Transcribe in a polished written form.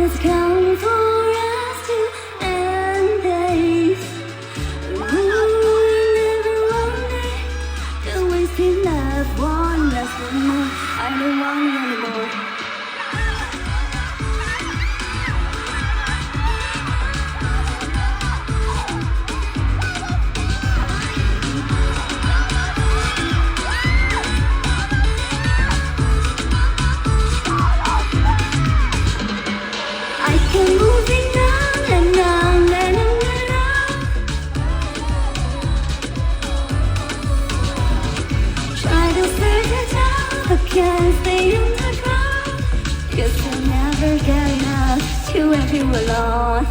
has come for us to end days. Never wanted to waste in love one last more. I don't want you anymore. I can move it on and on and on and on. Try to search it out, but can't stay on the ground. 'Cause I never get enough to have you alone.